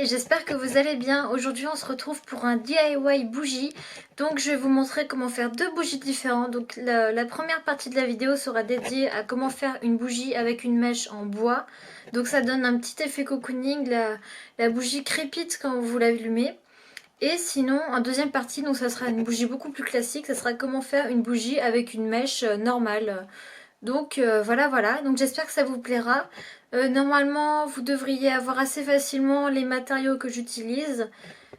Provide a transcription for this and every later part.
j'espère que vous allez bien. Aujourd'hui on se retrouve pour un DIY bougie. Donc je vais vous montrer comment faire deux bougies différentes. Donc la première partie de la vidéo sera dédiée à comment faire une bougie avec une mèche en bois. Donc ça donne un petit effet cocooning, la bougie crépite quand vous l'allumez. Et sinon en deuxième partie, donc ça sera une bougie beaucoup plus classique, ça sera comment faire une bougie avec une mèche normale. Donc voilà, donc j'espère que ça vous plaira. Normalement vous devriez avoir assez facilement les matériaux que j'utilise.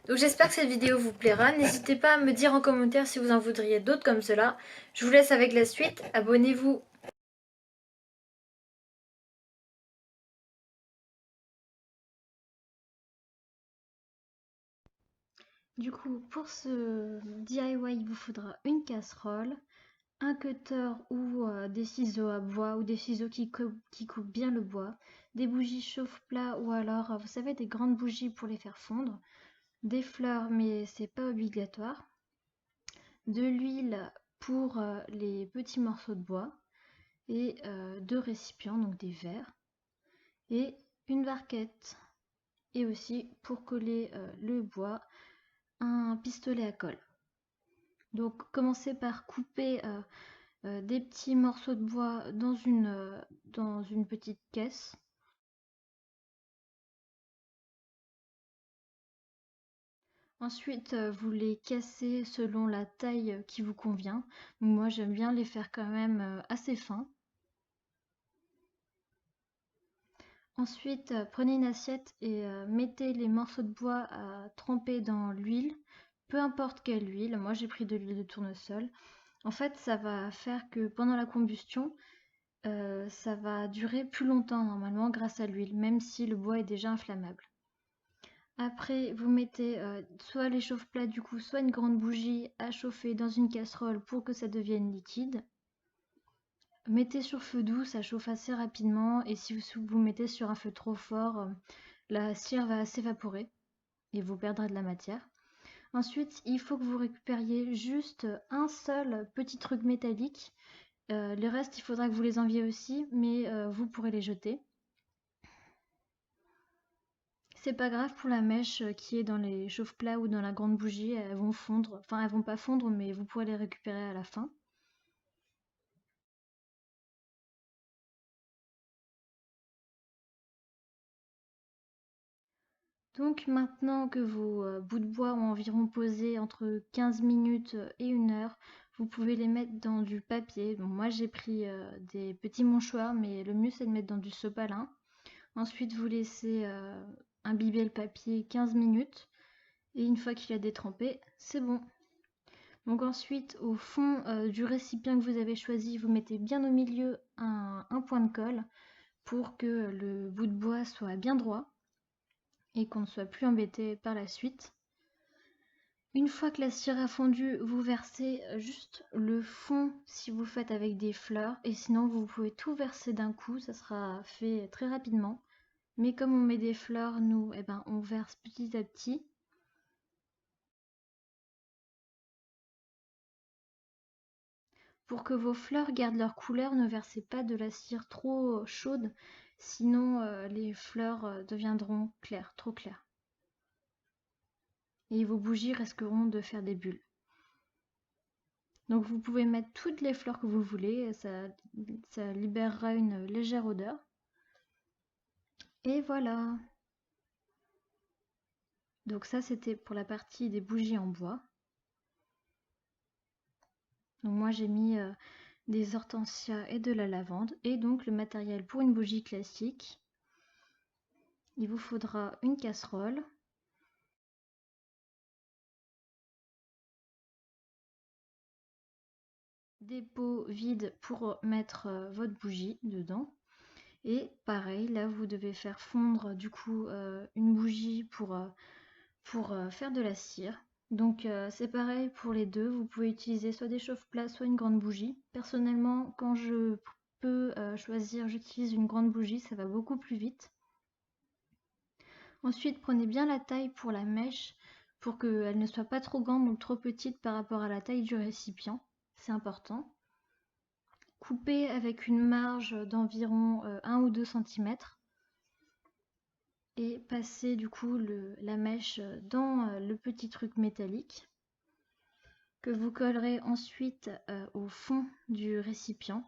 Donc j'espère que cette vidéo vous plaira. N'hésitez pas à me dire en commentaire si vous en voudriez d'autres comme cela. Je vous laisse avec la suite, abonnez-vous. Du coup pour ce DIY il vous faudra une casserole, un cutter ou des ciseaux à bois ou des ciseaux qui coupent bien le bois, des bougies chauffe-plat ou alors vous savez des grandes bougies pour les faire fondre, des fleurs mais c'est pas obligatoire, de l'huile pour les petits morceaux de bois et deux récipients, donc des verres, et une barquette. Et aussi pour coller le bois, un pistolet à colle. Donc commencez par couper des petits morceaux de bois dans une petite caisse. Ensuite, vous les cassez selon la taille qui vous convient. Moi, j'aime bien les faire quand même assez fins. Ensuite, prenez une assiette et mettez les morceaux de bois à tremper dans l'huile, peu importe quelle huile. Moi, j'ai pris de l'huile de tournesol. En fait, ça va faire que pendant la combustion, ça va durer plus longtemps normalement grâce à l'huile, même si le bois est déjà inflammable. Après, vous mettez soit les chauffe-plats du coup, soit une grande bougie à chauffer dans une casserole pour que ça devienne liquide. Mettez sur feu doux, ça chauffe assez rapidement et si vous mettez sur un feu trop fort, la cire va s'évaporer et vous perdrez de la matière. Ensuite, il faut que vous récupériez juste un seul petit truc métallique. Le reste, il faudra que vous les enleviez aussi, mais vous pourrez les jeter. C'est pas grave pour la mèche qui est dans les chauffe-plats ou dans la grande bougie, elles vont fondre. Enfin, elles vont pas fondre, mais vous pourrez les récupérer à la fin. Donc maintenant que vos bouts de bois ont environ posé entre 15 minutes et 1 heure, vous pouvez les mettre dans du papier. Bon, moi j'ai pris des petits mouchoirs, mais le mieux c'est de mettre dans du sopalin. Ensuite vous laissez imbiber le papier 15 minutes et une fois qu'il a détrempé, c'est bon. Donc ensuite au fond du récipient que vous avez choisi, vous mettez bien au milieu un point de colle pour que le bout de bois soit bien droit et qu'on ne soit plus embêté par la suite. Une fois que la cire a fondu, vous versez juste le fond si vous faites avec des fleurs et sinon vous pouvez tout verser d'un coup, ça sera fait très rapidement. Mais comme on met des fleurs, nous, eh ben, on verse petit à petit. Pour que vos fleurs gardent leur couleur, ne versez pas de la cire trop chaude, sinon les fleurs deviendront claires, trop claires. Et vos bougies risqueront de faire des bulles. Donc vous pouvez mettre toutes les fleurs que vous voulez, ça libérera une légère odeur. Et voilà. Donc ça c'était pour la partie des bougies en bois. Donc moi j'ai mis des hortensias et de la lavande. Et donc le matériel pour une bougie classique. Il vous faudra une casserole. Des pots vides pour mettre votre bougie dedans. Et pareil, là vous devez faire fondre du coup une bougie pour faire de la cire. Donc c'est pareil pour les deux, vous pouvez utiliser soit des chauffe-plats, soit une grande bougie. Personnellement, quand je peux choisir, j'utilise une grande bougie, ça va beaucoup plus vite. Ensuite, prenez bien la taille pour la mèche, pour qu'elle ne soit pas trop grande ou trop petite par rapport à la taille du récipient, c'est important. Coupez avec une marge d'environ 1 ou 2 cm. et passez du coup la mèche dans le petit truc métallique que vous collerez ensuite au fond du récipient.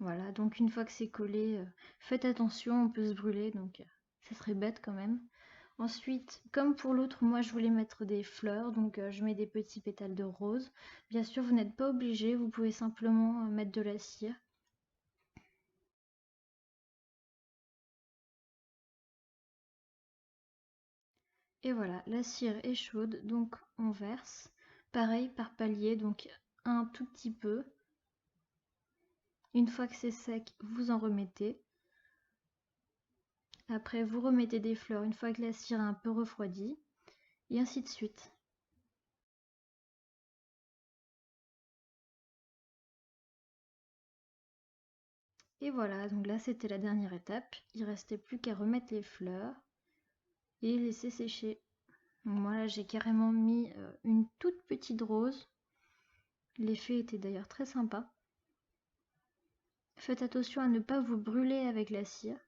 Voilà, donc une fois que c'est collé, faites attention, on peut se brûler, donc ça serait bête quand même. Ensuite, comme pour l'autre, moi je voulais mettre des fleurs, donc je mets des petits pétales de rose. Bien sûr, vous n'êtes pas obligé, vous pouvez simplement mettre de la cire. Et voilà, la cire est chaude, donc on verse. Pareil par palier, donc un tout petit peu. Une fois que c'est sec, vous en remettez. Après, vous remettez des fleurs une fois que la cire est un peu refroidie. Et ainsi de suite. Et voilà, donc là c'était la dernière étape. Il restait plus qu'à remettre les fleurs et laisser sécher. Donc moi là j'ai carrément mis une toute petite rose. L'effet était d'ailleurs très sympa. Faites attention à ne pas vous brûler avec la cire.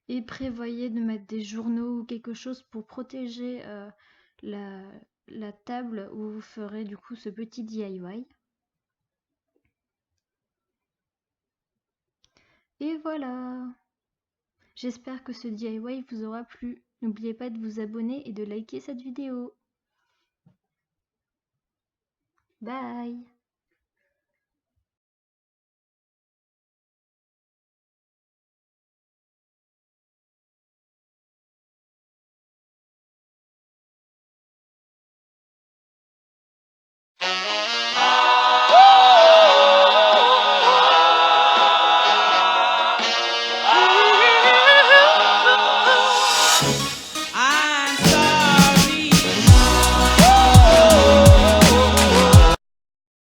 Et prévoyez de mettre des journaux ou quelque chose pour protéger la, la table où vous ferez du coup ce petit DIY. Et voilà! J'espère que ce DIY vous aura plu. N'oubliez pas de vous abonner et de liker cette vidéo. Bye!